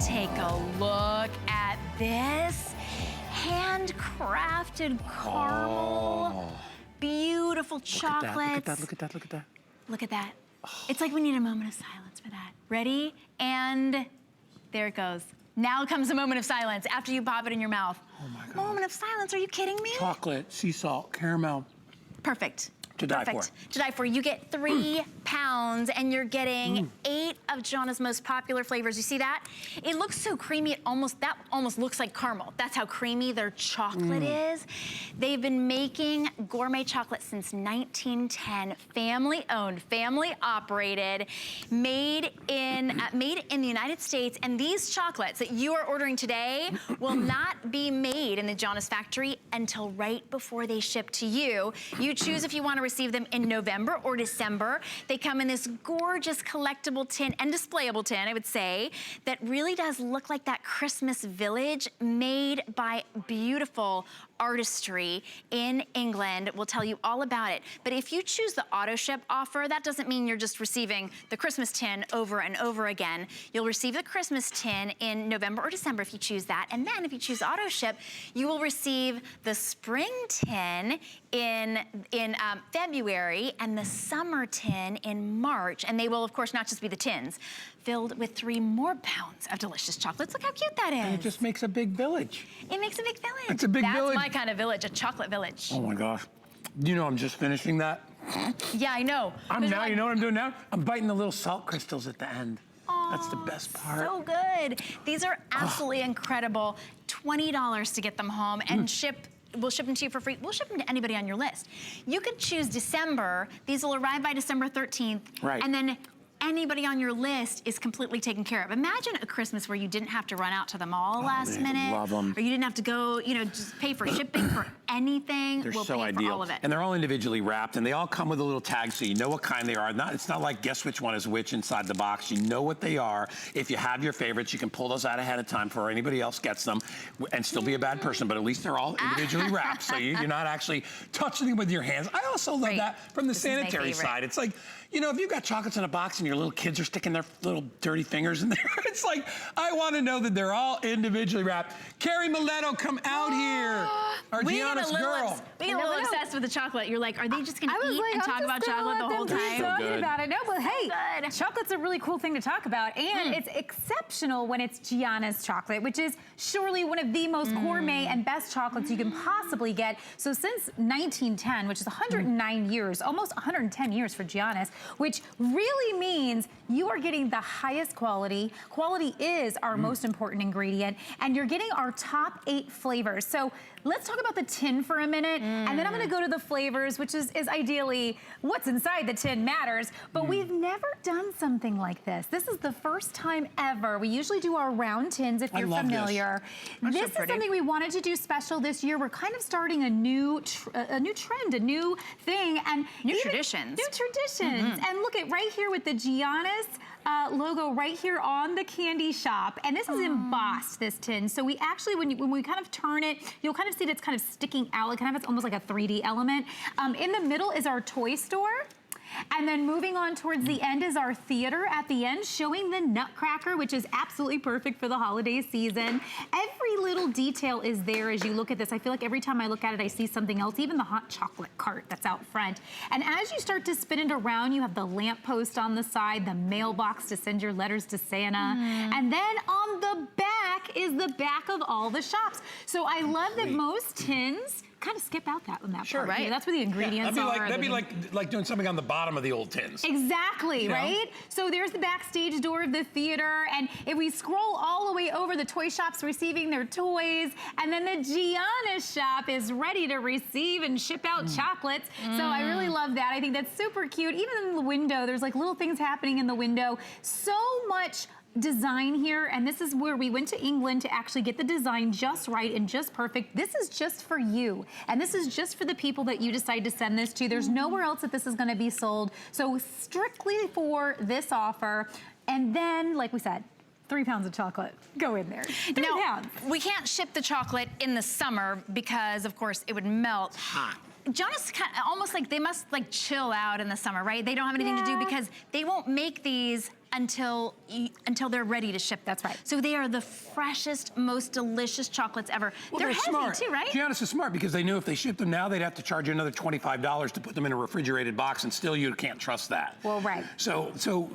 And take a look at this handcrafted caramel. Beautiful chocolates. Look at that, look at that, look at that. Look at that. It's like we need a moment of silence for that. Ready? And there it goes. Now comes a moment of silence after you pop it in your mouth. Oh my God. Moment of silence, are you kidding me? Chocolate, sea salt, caramel. Perfect. To die Perfect. for. To die for. You get 3 pounds and you're getting 8 of Gianna's most popular flavors. You see that? It looks so creamy, that almost looks like caramel. That's how creamy their chocolate is. They've been making gourmet chocolate since 1910. Family owned, family operated, made in the United States. And these chocolates that you are ordering today will not be made in the Gianna's factory until right before they ship to you. You choose if you want to receive them in November or December. They come in this gorgeous collectible tin and displayable tin, I would say, that really does look like that Christmas village made by beautiful artistry in England. We'll tell you all about it. But if you choose the auto ship offer, that doesn't mean you're just receiving the Christmas tin over and over again. You'll receive the Christmas tin in November or December if you choose that. And then if you choose auto ship, you will receive the spring tin in February and the summer tin in March. And they will, of course, not just be the tins, filled with 3 more pounds of delicious chocolates. Look how cute that is. And it just makes a big village. It makes a big village. It's a big village. That's my kind of village, a chocolate village. Oh my gosh. You know I'm just finishing that. Yeah, I know. You know what I'm doing now? I'm biting the little salt crystals at the end. Oh, that's the best part. So good. These are absolutely incredible. $20 to get them home and we'll ship them to you for free. We'll ship them to anybody on your list. You could choose December. These will arrive by December 13th. Right. And then anybody on your list is completely taken care of. Imagine a Christmas where you didn't have to run out to the mall last minute. Love them. Or you didn't have to go, just pay for shipping for anything. They're we'll so pay ideal. for all of it. And they're all individually wrapped, and they all come with a little tag so you know what kind they are. It's not like guess which one is which inside the box. You know what they are. If you have your favorites, you can pull those out ahead of time before anybody else gets them and still be a bad person, but at least they're all individually wrapped, so you're not actually touching them with your hands. I also love that from the sanitary side. It's like, if you've got chocolates in a box and your little kids are sticking their little dirty fingers in there, it's like, I want to know that they're all individually wrapped. Carrie Mileto, come out here. Our Giannis girl. We get a little obsessed with the chocolate. You're like, are they just going to eat and talk about chocolate the whole time? Talking about it. No, but hey, chocolate's a really cool thing to talk about, and it's exceptional when it's Giannis chocolate, which is surely one of the most gourmet and best chocolates you can possibly get. So since 1910, which is 109 years, almost 110 years for Giannis, which really means you are getting the highest quality. Quality is our most important ingredient, and you're getting our top 8 flavors. So let's talk about the tin for a minute, and then I'm gonna go to the flavors, which is ideally what's inside the tin matters, but we've never done something like this. This is the first time ever. We usually do our round tins if you're familiar. This is something we wanted to do special this year. We're kind of starting a new trend, a new thing, and new traditions. New traditions. And look at right here with the Giannis logo right here on the candy shop. And this is embossed, this tin. So we actually, when we kind of turn it, you'll kind of see that it's kind of sticking out. It kind of has almost like a 3D element. In the middle is our toy store. And then moving on towards the end is our theater at the end, showing the Nutcracker, which is absolutely perfect for the holiday season. Every little detail is there as you look at this. I feel like every time I look at it, I see something else, even the hot chocolate cart that's out front. And as you start to spin it around, you have the lamppost on the side, the mailbox to send your letters to Santa. And then on the back is the back of all the shops. So I love that most tins kind of skip out that part. Right? Yeah, that's where the ingredients are. That'd be like doing something on the bottom of the old tins. Exactly, right? So there's the backstage door of the theater, and if we scroll all the way over, the toy shop's receiving their toys, and then the Giannis shop is ready to receive and ship out chocolates. So I really love that. I think that's super cute. Even in the window, there's like little things happening in the window. So much design here, and this is where we went to England to actually get the design just right and just perfect. This is just for you, and this is just for the people that you decide to send this to. There's nowhere else that this is going to be sold, so strictly for this offer. And then, like we said, 3 pounds of chocolate go in there. 3 pounds. We can't ship the chocolate in the summer because, of course, it would melt. Hot. Giannis almost like they must like chill out in the summer, right? They don't have anything to do because they won't make these until they're ready to ship. That's right. So they are the freshest, most delicious chocolates ever. Well, they're heavy smart too, right? Giannios is smart because they knew if they shipped them now, they'd have to charge you another $25 to put them in a refrigerated box, and still you can't trust that. Well, right. So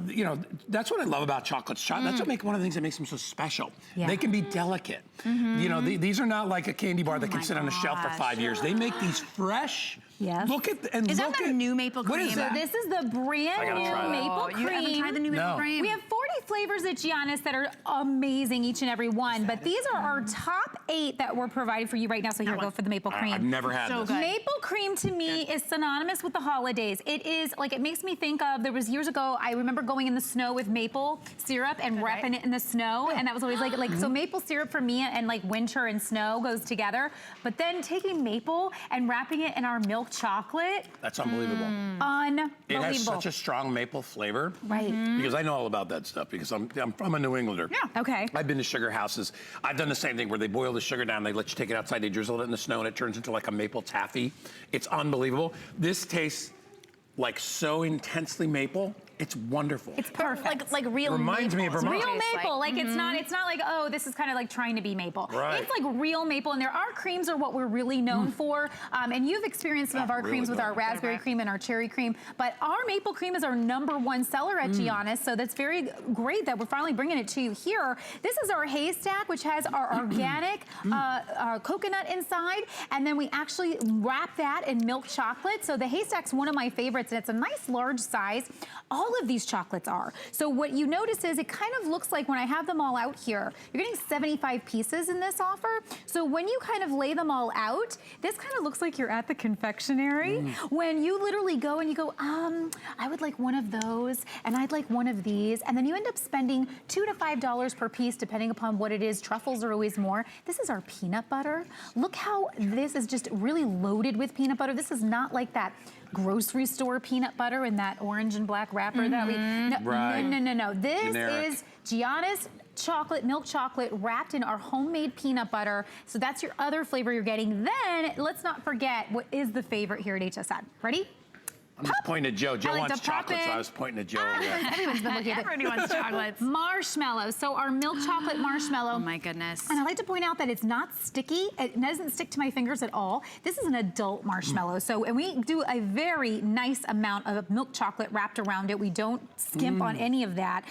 you know, that's what I love about chocolates. That's what one of the things that makes them so special. Yeah. They can be delicate. You know, these are not like a candy bar that can sit on a shelf for 5 years. They make these fresh. Yes. Look at Is that the new maple cream? What is that? So this is the brand new maple cream. You haven't tried the new maple cream? We have 40 flavors at Giannios that are amazing, each and every one. But these are our top 8 that we're providing for you right now. So here, go for the maple cream. I've never had this. Good. Maple cream to me is synonymous with the holidays. It is like, it makes me think of, there was years ago, I remember going in the snow with maple syrup and wrapping it in the snow. And that was always like so maple syrup for me and like winter and snow goes together. But then taking maple and wrapping it in our milk chocolate. That's unbelievable. Unbelievable. It has such a strong maple flavor. Right. Because I know all about that stuff because I'm from a New Englander. Yeah. Okay. I've been to sugar houses. I've done the same thing where they boil the sugar down, they let you take it outside, they drizzle it in the snow, and it turns into like a maple taffy. It's unbelievable. This tastes like so intensely maple. It's wonderful. It's perfect. Like real Reminds me of maple. Vermont. Real maple, like it's not like, oh, this is kind of like trying to be maple. Right. It's like real maple, and our creams are what we're really known for. And you've experienced some of our creams with our raspberry cream and our cherry cream, but our maple cream is our #1 seller at Giannios, so that's very great that we're finally bringing it to you here. This is our haystack, which has our organic coconut inside, and then we actually wrap that in milk chocolate. So the haystack's one of my favorites, and it's a nice large size. All of these chocolates are. So what you notice is it kind of looks like when I have them all out here, you're getting 75 pieces in this offer. So when you kind of lay them all out, this kind of looks like you're at the confectionery. When you literally go and you go, I would like one of those, and I'd like one of these, and then you end up spending $2 to $5 per piece, depending upon what it is. Truffles are always more. This is our peanut butter. Look how this is just really loaded with peanut butter. This is not like that grocery store peanut butter in that orange and black wrapper that we, no. This Generic. is Giannios chocolate, milk chocolate wrapped in our homemade peanut butter. So that's your other flavor you're getting. Then let's not forget what is the favorite here at HSN. Ready? I'm just pointing at Joe. Joe like wants to pop chocolate, so in. I was pointing at Joe. Yeah. Everyone's been looking at it. Everybody wants chocolates. Marshmallow. So our milk chocolate marshmallow. Oh my goodness. And I like to point out that it's not sticky. It doesn't stick to my fingers at all. This is an adult marshmallow. So, and we do a very nice amount of milk chocolate wrapped around it. We don't skimp on any of that.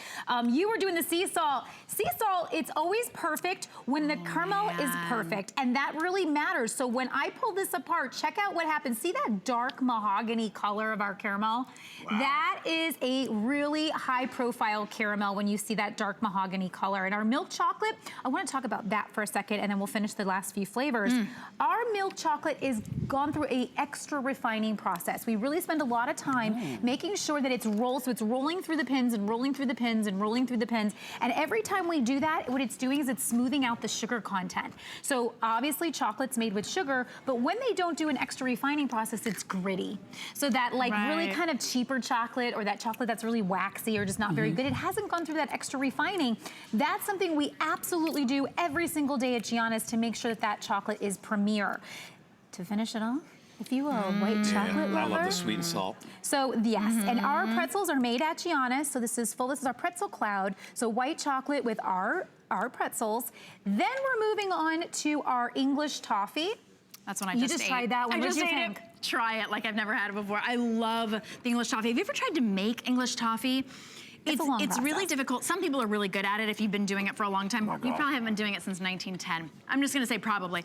You were doing the sea salt. Sea salt, it's always perfect when the caramel is perfect. And that really matters. So when I pull this apart, check out what happens. See that dark mahogany color of our caramel? Wow. That is a really high profile caramel when you see that dark mahogany color. And our milk chocolate, I want to talk about that for a second and then we'll finish the last few flavors. Our milk chocolate is gone through a extra refining process. We really spend a lot of time making sure that it's rolled, so it's rolling through the pins and rolling through the pins and rolling through the pins. And every time we do that, what it's doing is it's smoothing out the sugar content. So obviously chocolate's made with sugar, but when they don't do an extra refining process, it's gritty. So that like really kind of cheaper chocolate or that chocolate that's really waxy or just not very good, it hasn't gone through that extra refining. That's something we absolutely do every single day at Giannios to make sure that that chocolate is premier. To finish it off, if you are a white chocolate lover. I love the sweet and salt. So yes, and our pretzels are made at Giannios. So this is full, this is our pretzel cloud. So white chocolate with our pretzels. Then we're moving on to our English toffee. That's when I You just tried that one. What did you think? Try it like I've never had it before. I love the English toffee. Have you ever tried to make English toffee? It's really difficult. Some people are really good at it if you've been doing it for a long time. You probably haven't been doing it since 1910. I'm just gonna say probably.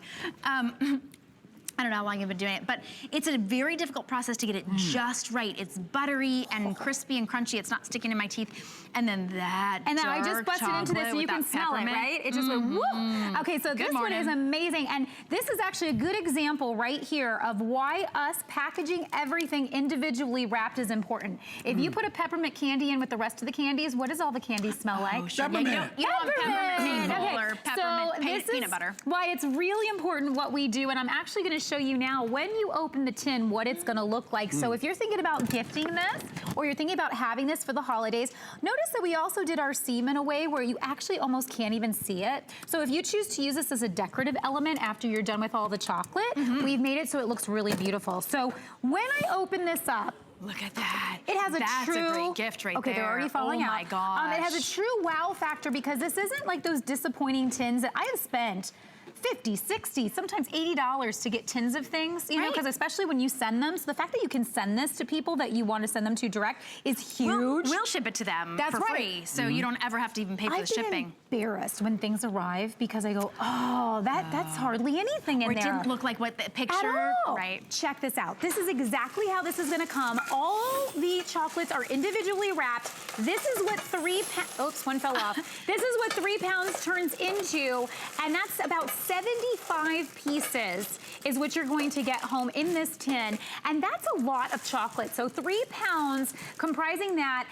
I don't know how long you've been doing it, but it's a very difficult process to get it just right. It's buttery and crispy and crunchy. It's not sticking in my teeth. And then that And now I just busted into this so you can smell it, right? It just went whoop. Okay, so this one is amazing. And this is actually a good example right here of why us packaging everything individually wrapped is important. If you put a peppermint candy in with the rest of the candies, what does all the candies smell like? Peppermint. You don't want peppermint maple or peppermint peanut butter. Why it's really important what we do, and I'm actually gonna show you now when you open the tin what it's gonna look like. So if you're thinking about gifting this, or you're thinking about having this for the holidays, notice that we also did our seam in a way where you actually almost can't even see it. So if you choose to use this as a decorative element after you're done with all the chocolate, we've made it so it looks really beautiful. So when I open this up, Look at that. It has That's a great gift right there. Okay, they're already falling out. Oh my gosh. It has a true wow factor because this isn't like those disappointing tins that I have spent $50, $60, sometimes $80 to get tins of things, you know, because especially when you send them. So the fact that you can send this to people that you want to send them to direct is huge. We'll ship it to them for free, so you don't ever have to even pay for the shipping. I'm embarrassed when things arrive because I go, oh, that's hardly anything in there. Or it didn't look like what the picture, right? Check this out. This is exactly how this is gonna come. All the chocolates are individually wrapped. This is what 3 pounds, oops, one fell off. This is what 3 pounds turns into, and that's about 75 pieces is what you're going to get home in this tin. And that's a lot of chocolate. So 3 pounds comprising that.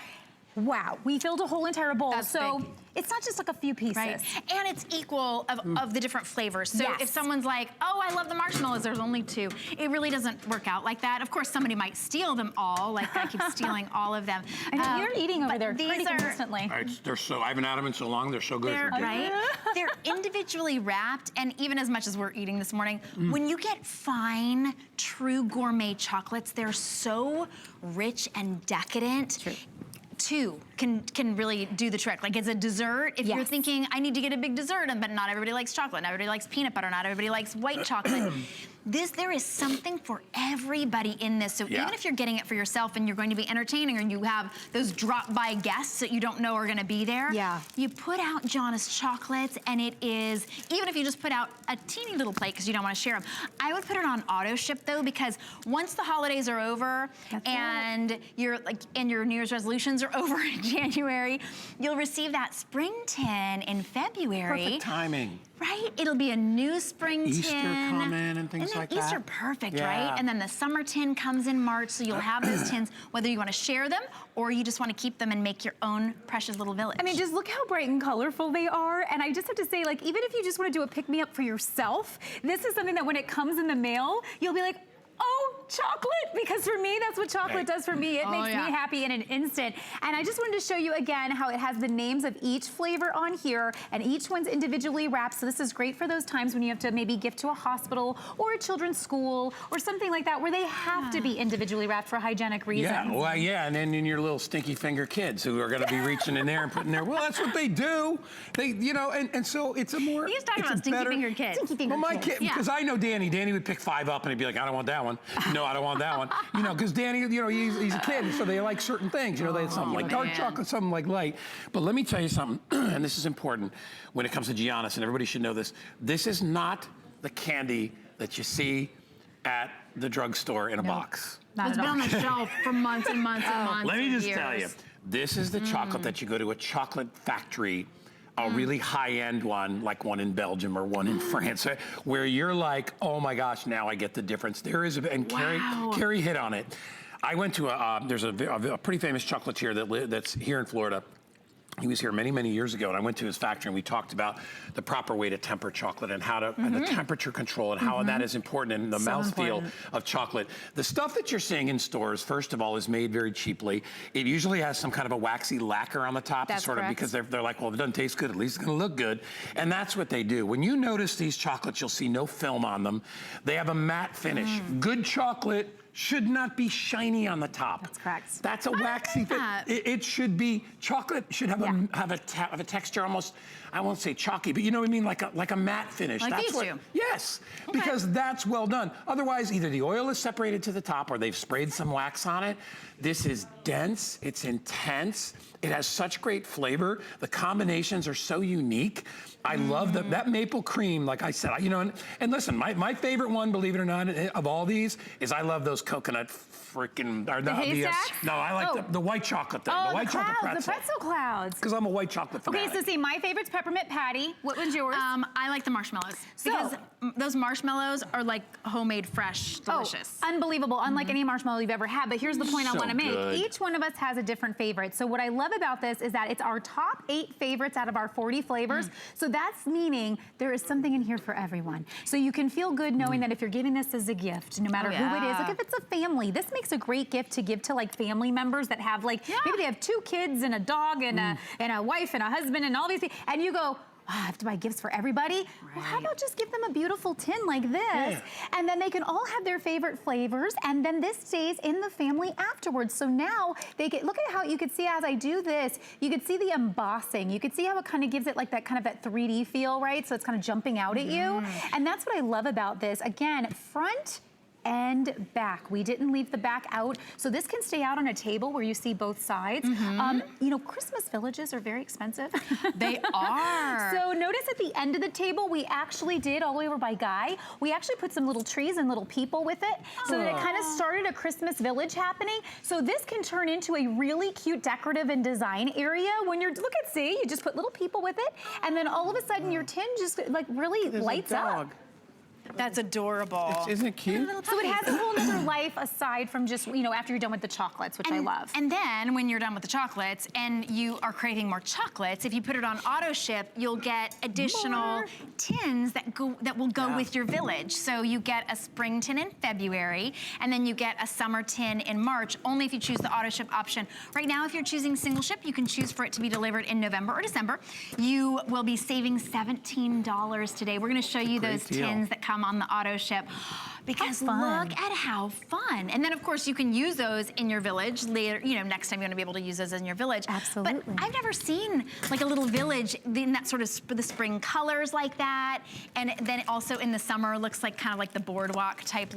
Wow, we filled a whole entire bowl. That's so big. It's not just like a few pieces. Right. And it's equal of the different flavors. So if someone's like, oh, I love the marshmallows, there's only 2. It really doesn't work out like that. Of course, somebody might steal them all, like I keep stealing all of them. I know, you're eating over there pretty consistently. They're so, I haven't had them in so long, they're so good. Right? They're individually wrapped, and even as much as we're eating this morning, when you get fine, true gourmet chocolates, they're so rich and decadent. True. 2 can really do the trick. Like it's a dessert. If you're thinking, I need to get a big dessert, but not everybody likes chocolate, not everybody likes peanut butter, not everybody likes white chocolate. There is something for everybody in this. So even if you're getting it for yourself and you're going to be entertaining, or you have those drop-by guests that you don't know are gonna be there, you put out Giannios chocolates, and it is, even if you just put out a teeny little plate because you don't wanna share them, I would put it on auto ship though, because once the holidays are over and your New Year's resolutions are over in January, you'll receive that spring tin in February. Perfect timing. Right? It'll be a new spring Easter tin. come in and things like that. Easter perfect, right? And then the summer tin comes in March, so you'll have those tins, whether you want to share them or you just want to keep them and make your own precious little village. I mean, just look how bright and colorful they are. And I just have to say, like, even if you just want to do a pick-me-up for yourself, this is something that when it comes in the mail, you'll be like, oh, chocolate, because for me, that's what chocolate does for me. It makes me happy in an instant. And I just wanted to show you again how it has the names of each flavor on here, and each one's individually wrapped. So this is great for those times when you have to maybe gift to a hospital or a children's school or something like that, where they have to be individually wrapped for hygienic reasons. Yeah, well, and then in your little stinky finger kids who are gonna be reaching in there and putting their, well, that's what they do. They, you know, and so it's a more, He's talking about stinky finger kids. Well, my kid, because I know Danny. Danny would pick 5 up and he'd be like, I don't want that one. No, I don't want that one. You know, because Danny, you know, he's a kid, so they like certain things. You know, they have something like dark chocolate, something like light. But let me tell you something, and this is important when it comes to Giannios, and everybody should know this. This is not the candy that you see at the drugstore in a box. It's been on the shelf for months and months and months. Let me just tell you, this is the chocolate that you go to a chocolate factory, a really high-end one, like one in Belgium or one in France, where you're like, oh my gosh, now I get the difference. There is, and Carrie hit on it. I went to there's a pretty famous chocolatier that's here in Florida. He was here many, many years ago, and I went to his factory, and we talked about the proper way to temper chocolate and how to, and the temperature control, and how that is important in the mouthfeel of chocolate. The stuff that you're seeing in stores, first of all, is made very cheaply. It usually has some kind of a waxy lacquer on the top, because they're like, well, if it doesn't taste good, at least it's gonna look good. And that's what they do. When you notice these chocolates, you'll see no film on them. They have a matte finish. Good chocolate should not be shiny on the top. That's correct. That's a waxy thing. It should be, chocolate should have a texture almost, I won't say chalky, but you know what I mean, like a matte finish. Like that's these two. Yes, because that's well done. Otherwise, either the oil is separated to the top or they've sprayed some wax on it. This is dense, it's intense. It has such great flavor. The combinations are so unique. I love that maple cream, like I said, you know, and listen, my favorite one, believe it or not, of all these, is I love those coconut freaking, or no, I like the white chocolate thing, the white chocolate pretzel. The pretzel clouds. Because I'm a white chocolate fanatic. Okay, so see, my favorite's peppermint patty. What was yours? I like the marshmallows, because those marshmallows are like homemade, fresh, delicious. Unbelievable, unlike any marshmallow you've ever had. But here's the point I want to make. Each one of us has a different favorite. So what I love about this is that it's our top 8 favorites out of our 40 flavors. So that's meaning there is something in here for everyone. So you can feel good knowing that if you're giving this as a gift, no matter who it is, like if it's a family, this makes a great gift to give to like family members that have like, maybe they have 2 kids and a dog and a wife and a husband and all these things, and you go, I have to buy gifts for everybody. Well, how about just give them a beautiful tin like this? Yeah. And then they can all have their favorite flavors, and then this stays in the family afterwards. So now they get, look at how you can see as I do this, you can see the embossing. You can see how it kind of gives it like that kind of that 3D feel, right? So it's kind of jumping out at you. And that's what I love about this. Again, front and back. We didn't leave the back out. So this can stay out on a table where you see both sides. You know, Christmas villages are very expensive. They are. So notice at the end of the table, we actually did, all the way over by Guy, we actually put some little trees and little people with it so that it kind of started a Christmas village happening. So this can turn into a really cute decorative and design area when you're, look at, see, you just put little people with it, and then all of a sudden your tin just like really lights up. That's adorable. Isn't it cute? So it has a whole other life aside from just, you know, after you're done with the chocolates, which I love. And then when you're done with the chocolates and you are craving more chocolates, if you put it on auto ship, you'll get additional tins that will go with your village. So you get a spring tin in February, and then you get a summer tin in March, only if you choose the auto ship option. Right now, if you're choosing single ship, you can choose for it to be delivered in November or December. You will be saving $17 today. We're gonna show you those tins that come on the auto ship, because look at how fun. And then of course you can use those in your village later, you know, next time you're gonna be able to use those in your village. Absolutely. But I've never seen like a little village in that sort of the spring colors like that. And then also in the summer looks like kind of like the boardwalk type